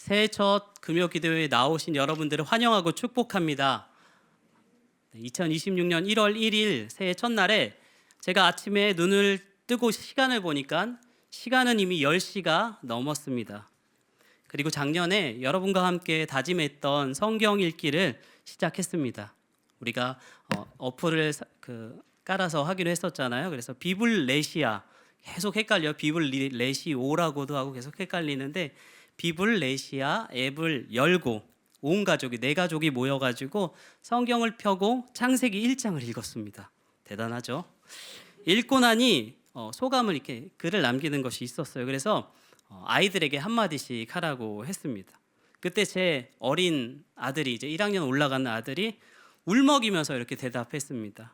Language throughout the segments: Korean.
새해 첫 금요 기도회에 나오신 여러분들을 환영하고 축복합니다. 2026년 1월 1일 새해 첫날에 제가 아침에 눈을 뜨고 시간을 보니까 시간은 이미 10시가 넘었습니다. 그리고 작년에 여러분과 함께 다짐했던 성경 읽기를 시작했습니다. 우리가 어플을 깔아서 하기로 했었잖아요. 그래서 비블레시아, 계속 헷갈려요. 비블레시오라고도 하고 계속 헷갈리는데 비블레시아 앱을 열고 온 가족이, 네 가족이 모여가지고 성경을 펴고 창세기 1장을 읽었습니다. 대단하죠? 읽고 나니 소감을 이렇게 글을 남기는 것이 있었어요. 그래서 아이들에게 한마디씩 하라고 했습니다. 그때 제 어린 아들이, 이제 1학년 올라가는 아들이 울먹이면서 이렇게 대답했습니다.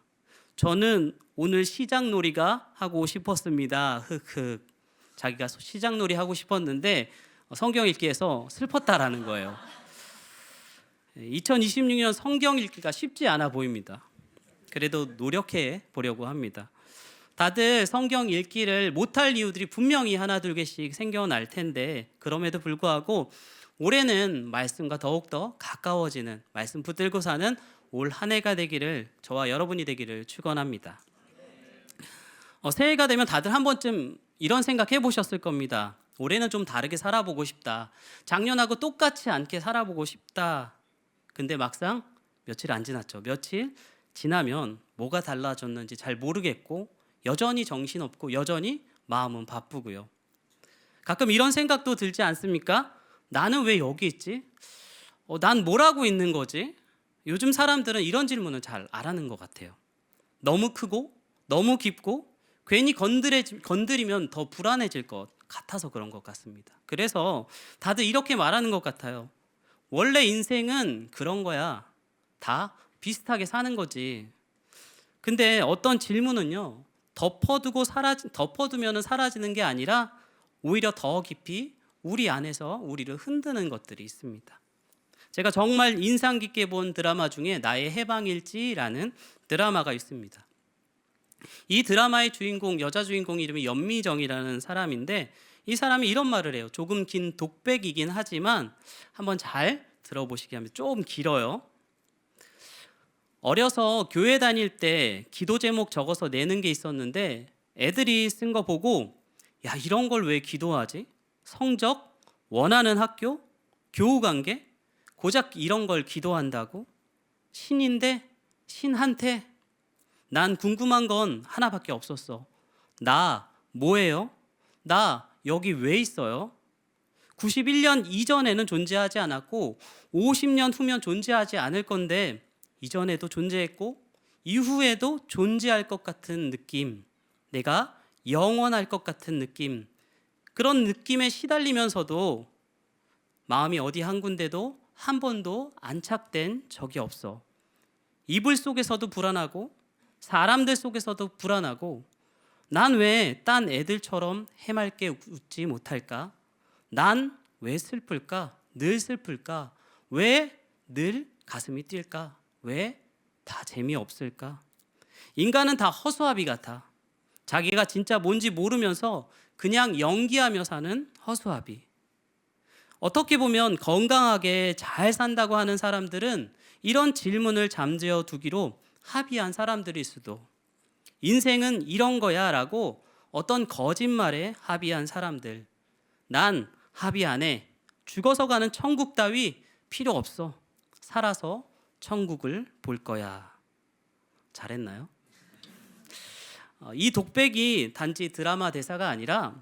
저는 오늘 시장놀이가 하고 싶었습니다. 흑흑. 자기가 시장놀이 하고 싶었는데 성경 읽기에서 슬펐다라는 거예요. 2026년 성경 읽기가 쉽지 않아 보입니다. 그래도 노력해 보려고 합니다. 다들 성경 읽기를 못할 이유들이 분명히 하나 둘 개씩 생겨날 텐데 그럼에도 불구하고 올해는 말씀과 더욱더 가까워지는, 말씀 붙들고 사는 올 한 해가 되기를, 저와 여러분이 되기를 축원합니다. 새해가 되면 다들 한 번쯤 이런 생각 해보셨을 겁니다. 올해는 좀 다르게 살아보고 싶다. 작년하고 똑같이 않게 살아보고 싶다. 근데 막상 며칠 안 지났죠. 며칠 지나면 뭐가 달라졌는지 잘 모르겠고 여전히 정신없고 여전히 마음은 바쁘고요. 가끔 이런 생각도 들지 않습니까? 나는 왜 여기 있지? 난 뭘 하고 있는 거지? 요즘 사람들은 이런 질문을 잘 안 하는 것 같아요. 너무 크고 너무 깊고 괜히 건드리면 더 불안해질 것 같아서 그런 것 같습니다. 그래서 다들 이렇게 말하는 것 같아요. 원래 인생은 그런 거야. 다 비슷하게 사는 거지. 근데 어떤 질문은요, 덮어두면 사라지는 게 아니라 오히려 더 깊이 우리 안에서 우리를 흔드는 것들이 있습니다. 제가 정말 인상 깊게 본 드라마 중에 나의 해방일지라는 드라마가 있습니다. 이 드라마의 주인공, 여자 주인공 이름이 연미정이라는 사람인데 이 사람이 이런 말을 해요. 조금 긴 독백이긴 하지만 한번 잘 들어보시기 합니다. 좀 길어요. 어려서 교회 다닐 때 기도 제목 적어서 내는 게 있었는데 애들이 쓴 거 보고 야, 이런 걸 왜 기도하지? 성적, 원하는 학교, 교우 관계, 고작 이런 걸 기도한다고? 신인데 신한테? 난 궁금한 건 하나밖에 없었어. 나 뭐예요? 나 여기 왜 있어요? 91년 이전에는 존재하지 않았고 50년 후면 존재하지 않을 건데 이전에도 존재했고 이후에도 존재할 것 같은 느낌, 내가 영원할 것 같은 느낌, 그런 느낌에 시달리면서도 마음이 어디 한 군데도 한 번도 안착된 적이 없어. 이불 속에서도 불안하고 사람들 속에서도 불안하고 난 왜 딴 애들처럼 해맑게 웃지 못할까? 난 왜 슬플까? 늘 슬플까? 왜 늘 가슴이 뛸까? 왜 다 재미없을까? 인간은 다 허수아비 같아. 자기가 진짜 뭔지 모르면서 그냥 연기하며 사는 허수아비. 어떻게 보면 건강하게 잘 산다고 하는 사람들은 이런 질문을 잠재워 두기로 합의한 사람들일 수도, 인생은 이런 거야 라고 어떤 거짓말에 합의한 사람들, 난 합의 안 해. 죽어서 가는 천국 따위 필요 없어. 살아서 천국을 볼 거야. 잘했나요? 이 독백이 단지 드라마 대사가 아니라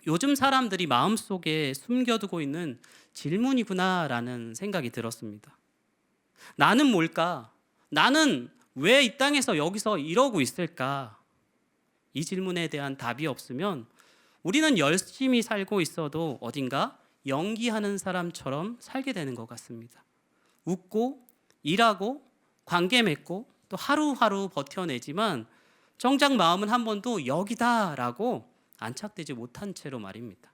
요즘 사람들이 마음속에 숨겨두고 있는 질문이구나라는 생각이 들었습니다. 나는 뭘까? 나는 왜 이 땅에서 여기서 이러고 있을까? 이 질문에 대한 답이 없으면 우리는 열심히 살고 있어도 어딘가 연기하는 사람처럼 살게 되는 것 같습니다. 웃고 일하고 관계 맺고 또 하루하루 버텨내지만 정작 마음은 한 번도 여기다라고 안착되지 못한 채로 말입니다.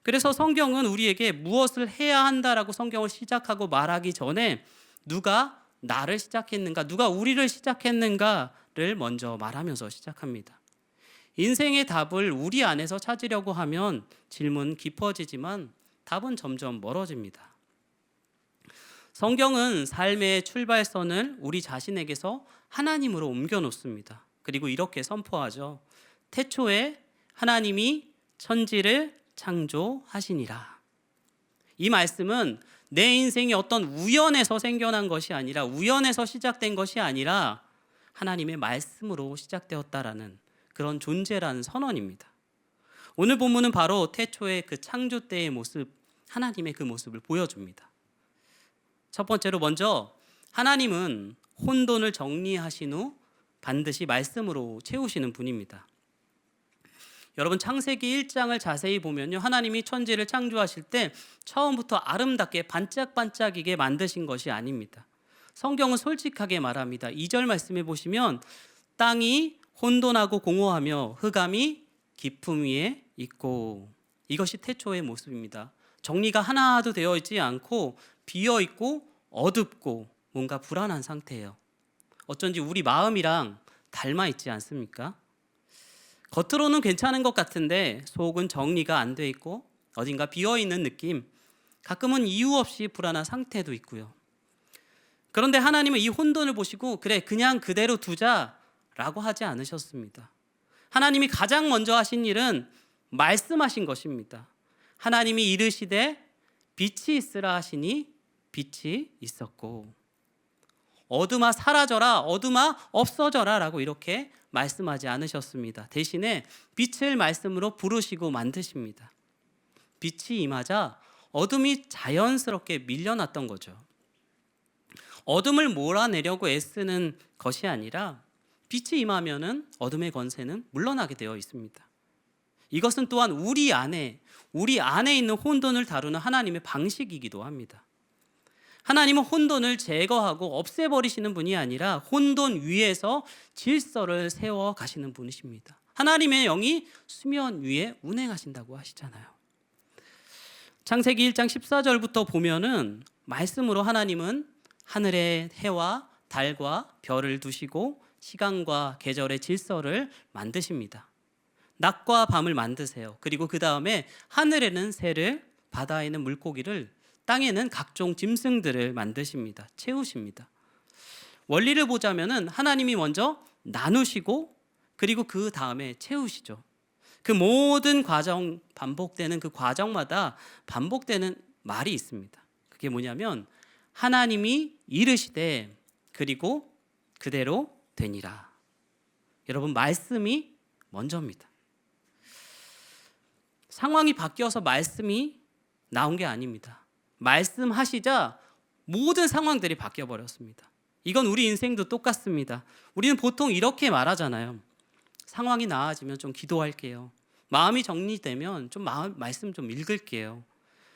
그래서 성경은 우리에게 무엇을 해야 한다라고 성경을 시작하고 말하기 전에 누가 나를 시작했는가, 누가 우리를 시작했는가를 먼저 말하면서 시작합니다. 인생의 답을 우리 안에서 찾으려고 하면 질문 깊어지지만 답은 점점 멀어집니다. 성경은 삶의 출발선을 우리 자신에게서 하나님으로 옮겨 놓습니다. 그리고 이렇게 선포하죠. 태초에 하나님이 천지를 창조하시니라. 이 말씀은 내 인생이 어떤 우연에서 생겨난 것이 아니라, 우연에서 시작된 것이 아니라 하나님의 말씀으로 시작되었다라는 그런 존재라는 선언입니다. 오늘 본문은 바로 태초의 그 창조 때의 모습, 하나님의 그 모습을 보여줍니다. 첫 번째로 먼저 하나님은 혼돈을 정리하신 후 반드시 말씀으로 채우시는 분입니다. 여러분, 창세기 1장을 자세히 보면요, 하나님이 천지를 창조하실 때 처음부터 아름답게 반짝반짝이게 만드신 것이 아닙니다. 성경은 솔직하게 말합니다. 2절 말씀에 보시면 땅이 혼돈하고 공허하며 흑암이 깊음 위에 있고, 이것이 태초의 모습입니다. 정리가 하나도 되어 있지 않고 비어 있고 어둡고 뭔가 불안한 상태예요. 어쩐지 우리 마음이랑 닮아 있지 않습니까? 겉으로는 괜찮은 것 같은데 속은 정리가 안 돼 있고 어딘가 비어 있는 느낌, 가끔은 이유 없이 불안한 상태도 있고요. 그런데 하나님은 이 혼돈을 보시고 그래, 그냥 그대로 두자라고 하지 않으셨습니다. 하나님이 가장 먼저 하신 일은 말씀하신 것입니다. 하나님이 이르시되 빛이 있으라 하시니 빛이 있었고, 어둠아 사라져라, 어둠아 없어져라 라고 이렇게 말씀하지 않으셨습니다. 대신에 빛을 말씀으로 부르시고 만드십니다. 빛이 임하자 어둠이 자연스럽게 밀려났던 거죠. 어둠을 몰아내려고 애쓰는 것이 아니라 빛이 임하면은 어둠의 권세는 물러나게 되어 있습니다. 이것은 또한 우리 안에 있는 혼돈을 다루는 하나님의 방식이기도 합니다. 하나님은 혼돈을 제거하고 없애버리시는 분이 아니라 혼돈 위에서 질서를 세워 가시는 분이십니다. 하나님의 영이 수면 위에 운행하신다고 하시잖아요. 창세기 1장 14절부터 보면은 말씀으로 하나님은 하늘에 해와 달과 별을 두시고 시간과 계절의 질서를 만드십니다. 낮과 밤을 만드세요. 그리고 그 다음에 하늘에는 새를, 바다에는 물고기를, 땅에는 각종 짐승들을 만드십니다. 채우십니다. 원리를 보자면은 하나님이 먼저 나누시고 그리고 그 다음에 채우시죠. 그 모든 과정, 반복되는 그 과정마다 반복되는 말이 있습니다. 그게 뭐냐면 하나님이 이르시되 그리고 그대로 되니라. 여러분, 말씀이 먼저입니다. 상황이 바뀌어서 말씀이 나온 게 아닙니다. 말씀하시자 모든 상황들이 바뀌어버렸습니다. 이건 우리 인생도 똑같습니다. 우리는 보통 이렇게 말하잖아요. 상황이 나아지면 좀 기도할게요. 마음이 정리되면 좀 말씀 좀 읽을게요.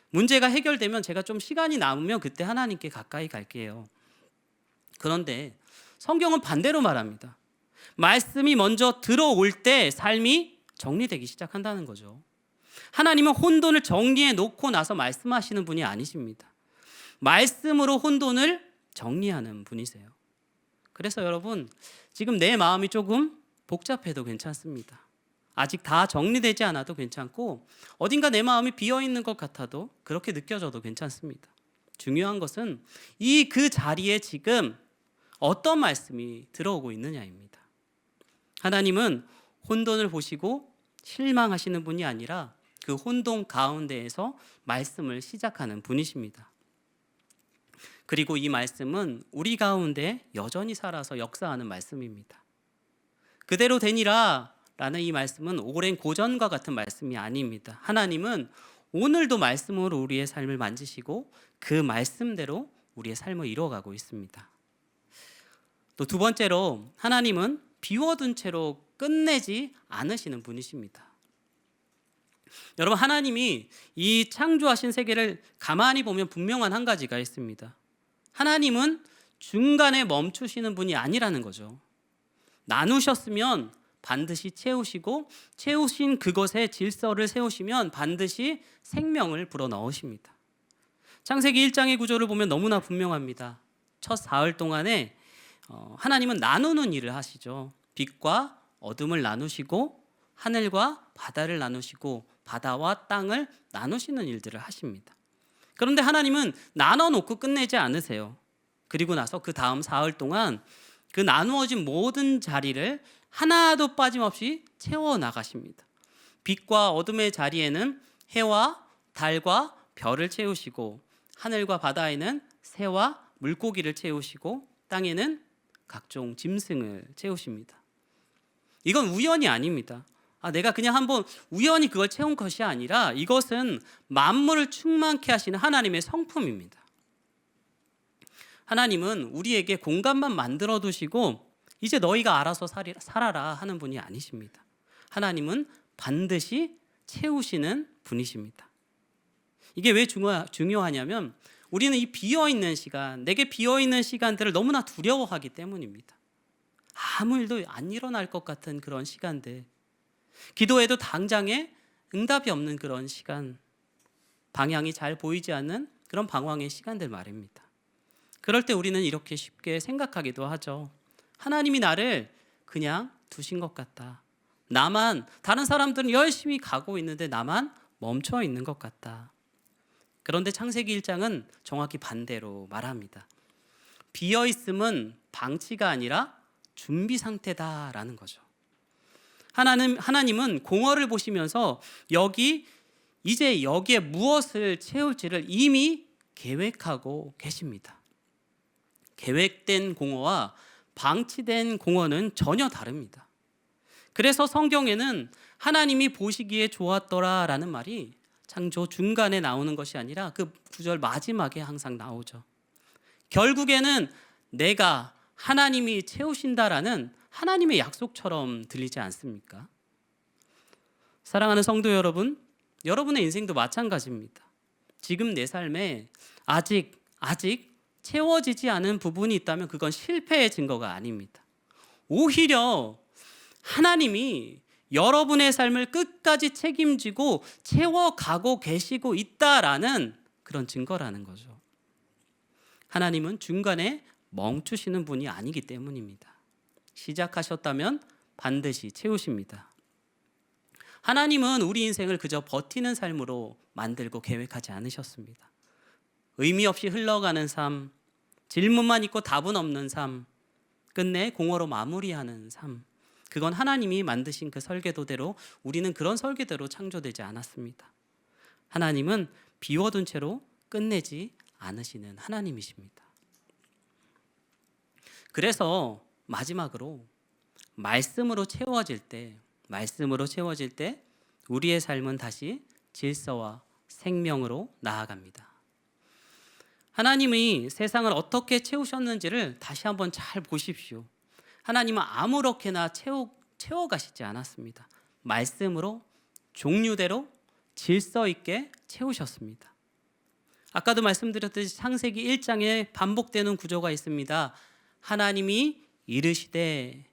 문제가 해결되면 제가 좀 시간이 남으면 그때 하나님께 가까이 갈게요. 그런데 성경은 반대로 말합니다. 말씀이 먼저 들어올 때 삶이 정리되기 시작한다는 거죠. 하나님은 혼돈을 정리해 놓고 나서 말씀하시는 분이 아니십니다. 말씀으로 혼돈을 정리하는 분이세요. 그래서 여러분, 지금 내 마음이 조금 복잡해도 괜찮습니다. 아직 다 정리되지 않아도 괜찮고 어딘가 내 마음이 비어있는 것 같아도 그렇게 느껴져도 괜찮습니다. 중요한 것은 그 자리에 지금 어떤 말씀이 들어오고 있느냐입니다. 하나님은 혼돈을 보시고 실망하시는 분이 아니라 그 혼돈 가운데에서 말씀을 시작하는 분이십니다. 그리고 이 말씀은 우리 가운데 여전히 살아서 역사하는 말씀입니다. 그대로 되니라 라는 이 말씀은 오랜 고전과 같은 말씀이 아닙니다. 하나님은 오늘도 말씀으로 우리의 삶을 만지시고 그 말씀대로 우리의 삶을 이루어가고 있습니다. 또 두 번째로 하나님은 비워둔 채로 끝내지 않으시는 분이십니다. 여러분, 하나님이 이 창조하신 세계를 가만히 보면 분명한 한 가지가 있습니다. 하나님은 중간에 멈추시는 분이 아니라는 거죠. 나누셨으면 반드시 채우시고 채우신 그것에 질서를 세우시면 반드시 생명을 불어넣으십니다. 창세기 1장의 구조를 보면 너무나 분명합니다. 첫 사흘 동안에 하나님은 나누는 일을 하시죠. 빛과 어둠을 나누시고 하늘과 바다를 나누시고 바다와 땅을 나누시는 일들을 하십니다. 그런데 하나님은 나눠놓고 끝내지 않으세요. 그리고 나서 그 다음 사흘 동안 그 나누어진 모든 자리를 하나도 빠짐없이 채워 나가십니다. 빛과 어둠의 자리에는 해와 달과 별을 채우시고, 하늘과 바다에는 새와 물고기를 채우시고, 땅에는 각종 짐승을 채우십니다. 이건 우연이 아닙니다. 내가 그냥 한번 우연히 그걸 채운 것이 아니라 이것은 만물을 충만케 하시는 하나님의 성품입니다. 하나님은 우리에게 공간만 만들어 두시고 이제 너희가 알아서 살아라 하는 분이 아니십니다. 하나님은 반드시 채우시는 분이십니다. 이게 왜 중요하냐면 우리는 이 비어있는 시간, 내게 비어있는 시간들을 너무나 두려워하기 때문입니다. 아무 일도 안 일어날 것 같은 그런 시간들, 기도해도 당장에 응답이 없는 그런 시간, 방향이 잘 보이지 않는 그런 방황의 시간들 말입니다. 그럴 때 우리는 이렇게 쉽게 생각하기도 하죠. 하나님이 나를 그냥 두신 것 같다. 다른 사람들은 열심히 가고 있는데 나만 멈춰 있는 것 같다. 그런데 창세기 1장은 정확히 반대로 말합니다. 비어있음은 방치가 아니라 준비 상태다라는 거죠. 하나님은 공허를 보시면서 이제 여기에 무엇을 채울지를 이미 계획하고 계십니다. 계획된 공허와 방치된 공허는 전혀 다릅니다. 그래서 성경에는 하나님이 보시기에 좋았더라라는 말이 창조 중간에 나오는 것이 아니라 그 구절 마지막에 항상 나오죠. 결국에는 내가 하나님이 채우신다라는 하나님의 약속처럼 들리지 않습니까? 사랑하는 성도 여러분, 여러분의 인생도 마찬가지입니다. 지금 내 삶에 아직 채워지지 않은 부분이 있다면 그건 실패의 증거가 아닙니다. 오히려 하나님이 여러분의 삶을 끝까지 책임지고 채워가고 계시고 있다라는 그런 증거라는 거죠. 하나님은 중간에 멈추시는 분이 아니기 때문입니다. 시작하셨다면 반드시 채우십니다. 하나님은 우리 인생을 그저 버티는 삶으로 만들고 계획하지 않으셨습니다. 의미 없이 흘러가는 삶, 질문만 있고 답은 없는 삶, 끝내 공허로 마무리하는 삶, 그건 하나님이 만드신 그 설계도대로, 우리는 그런 설계대로 창조되지 않았습니다. 하나님은 비워둔 채로 끝내지 않으시는 하나님이십니다. 그래서 마지막으로 말씀으로 채워질 때 우리의 삶은 다시 질서와 생명으로 나아갑니다. 하나님이 세상을 어떻게 채우셨는지를 다시 한번 잘 보십시오. 하나님은 아무렇게나 채워가시지 않았습니다. 말씀으로 종류대로 질서 있게 채우셨습니다. 아까도 말씀드렸듯이 창세기 1장에 반복되는 구조가 있습니다. 하나님이 이르시되,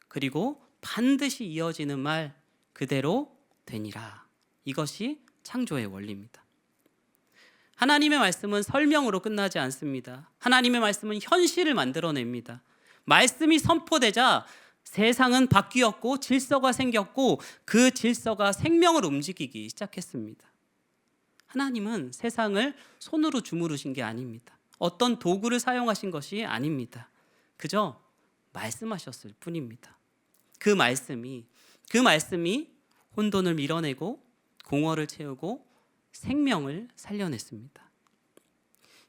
그리고 반드시 이어지는 말 그대로 되니라. 이것이 창조의 원리입니다. 하나님의 말씀은 설명으로 끝나지 않습니다. 하나님의 말씀은 현실을 만들어냅니다. 말씀이 선포되자 세상은 바뀌었고 질서가 생겼고 그 질서가 생명을 움직이기 시작했습니다. 하나님은 세상을 손으로 주무르신 게 아닙니다. 어떤 도구를 사용하신 것이 아닙니다. 그저 말씀하셨을 뿐입니다. 그 말씀이 혼돈을 밀어내고 공허를 채우고 생명을 살려냈습니다.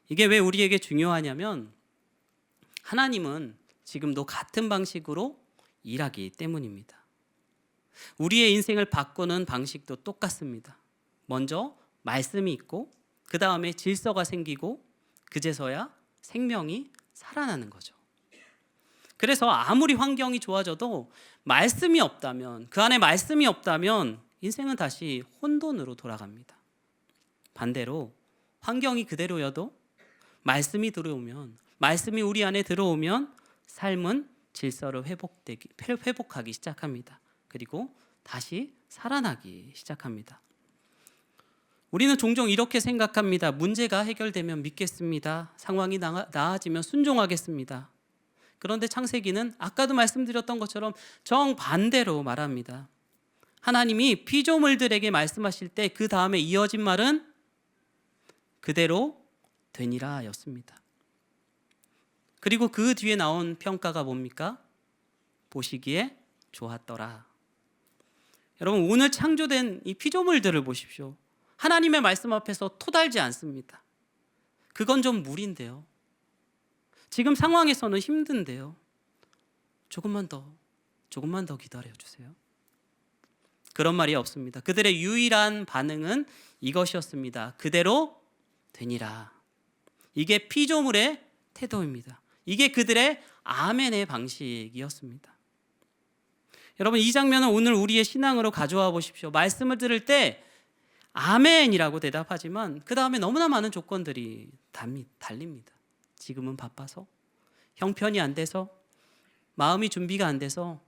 이게 왜 우리에게 중요하냐면 하나님은 지금도 같은 방식으로 일하기 때문입니다. 우리의 인생을 바꾸는 방식도 똑같습니다. 먼저 말씀이 있고 그 다음에 질서가 생기고 그제서야 생명이 살아나는 거죠. 그래서 아무리 환경이 좋아져도 말씀이 없다면, 그 안에 말씀이 없다면 인생은 다시 혼돈으로 돌아갑니다. 반대로 환경이 그대로여도 말씀이 우리 안에 들어오면 삶은 질서를 회복하기 시작합니다. 그리고 다시 살아나기 시작합니다. 우리는 종종 이렇게 생각합니다. 문제가 해결되면 믿겠습니다. 상황이 나아지면 순종하겠습니다. 그런데 창세기는 아까도 말씀드렸던 것처럼 정반대로 말합니다. 하나님이 피조물들에게 말씀하실 때 그 다음에 이어진 말은 그대로 되니라 였습니다. 그리고 그 뒤에 나온 평가가 뭡니까? 보시기에 좋았더라. 여러분, 오늘 창조된 이 피조물들을 보십시오. 하나님의 말씀 앞에서 토달지 않습니다. 그건 좀 무리인데요. 지금 상황에서는 힘든데요. 조금만 더 기다려주세요. 그런 말이 없습니다. 그들의 유일한 반응은 이것이었습니다. 그대로 되니라. 이게 피조물의 태도입니다. 이게 그들의 아멘의 방식이었습니다. 여러분, 이 장면은 오늘 우리의 신앙으로 가져와 보십시오. 말씀을 들을 때 아멘이라고 대답하지만 그 다음에 너무나 많은 조건들이 달립니다. 지금은 바빠서, 형편이 안 돼서, 마음이 준비가 안 돼서.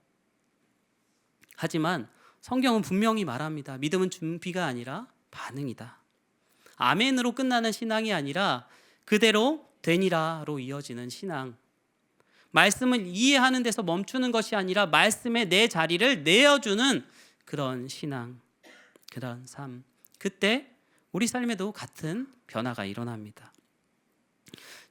하지만 성경은 분명히 말합니다. 믿음은 준비가 아니라 반응이다. 아멘으로 끝나는 신앙이 아니라 그대로 되니라로 이어지는 신앙. 말씀을 이해하는 데서 멈추는 것이 아니라 말씀에 내 자리를 내어주는 그런 신앙, 그런 삶. 그때 우리 삶에도 같은 변화가 일어납니다.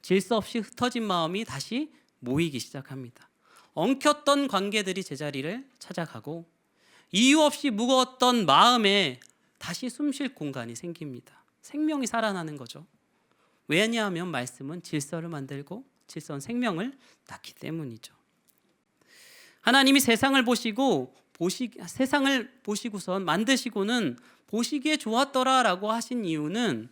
질서 없이 흩어진 마음이 다시 모이기 시작합니다. 엉켰던 관계들이 제자리를 찾아가고 이유 없이 무거웠던 마음에 다시 숨쉴 공간이 생깁니다. 생명이 살아나는 거죠. 왜냐하면 말씀은 질서를 만들고 질서는 생명을 낳기 때문이죠. 하나님이 세상을 보시고선 만드시고는 보시기에 좋았더라라고 하신 이유는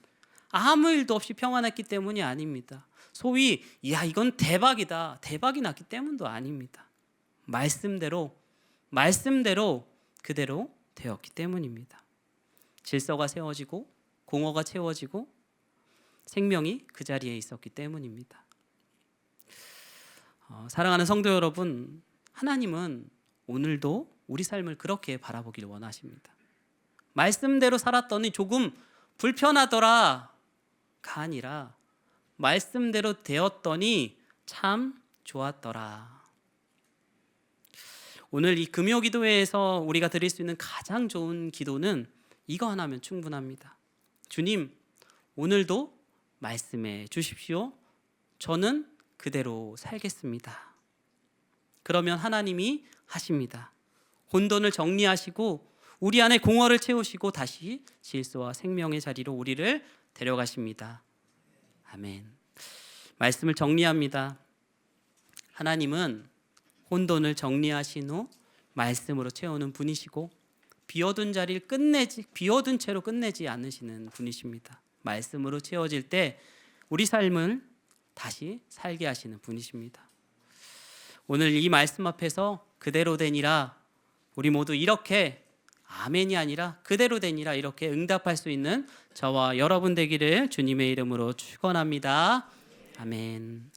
아무 일도 없이 평안했기 때문이 아닙니다. 소위 이건 대박이다, 대박이 났기 때문도 아닙니다. 말씀대로 그대로 되었기 때문입니다. 질서가 세워지고 공허가 채워지고 생명이 그 자리에 있었기 때문입니다. 사랑하는 성도 여러분, 하나님은 오늘도 우리 삶을 그렇게 바라보기를 원하십니다. 말씀대로 살았더니 조금 불편하더라가 아니라 말씀대로 되었더니 참 좋았더라. 오늘 이 금요 기도회에서 우리가 드릴 수 있는 가장 좋은 기도는 이거 하나면 충분합니다. 주님, 오늘도 말씀해 주십시오. 저는 그대로 살겠습니다. 그러면 하나님이 하십니다. 혼돈을 정리하시고 우리 안에 공허를 채우시고 다시 질서와 생명의 자리로 우리를 데려가십니다. 아멘. 말씀을 정리합니다. 하나님은 혼돈을 정리하신 후 말씀으로 채우는 분이시고 비워둔 채로 끝내지 않으시는 분이십니다. 말씀으로 채워질 때 우리 삶을 다시 살게 하시는 분이십니다. 오늘 이 말씀 앞에서 그대로 되니라, 우리 모두 이렇게 아멘이 아니라 그대로 되니라 이렇게 응답할 수 있는 저와 여러분 되기를 주님의 이름으로 축원합니다. 아멘.